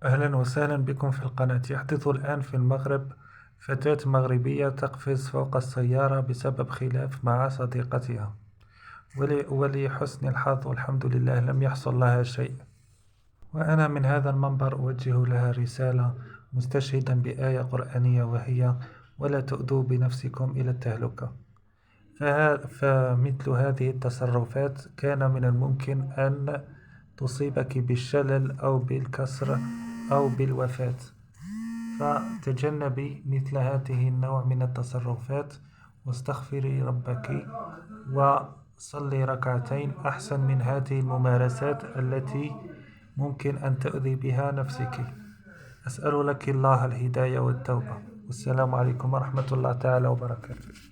أهلا وسهلا بكم في القناة. يحدث الآن في المغرب فتاة مغربية تقفز فوق السيارة بسبب خلاف مع صديقتها، ولحسن الحظ والحمد لله لم يحصل لها شيء. وأنا من هذا المنبر أوجه لها رسالة مستشهدا بآية قرآنية، وهي: ولا تؤذوا بنفسكم إلى التهلكة. فمثل هذه التصرفات كان من الممكن أن تصيبك بالشلل أو بالكسر أو بالوفاة، فتجنبي مثل هذه النوع من التصرفات، واستغفري ربك وصلي ركعتين أحسن من هذه الممارسات التي ممكن أن تؤذي بها نفسك. أسأل لك الله الهداية والتوبة، والسلام عليكم ورحمة الله تعالى وبركاته.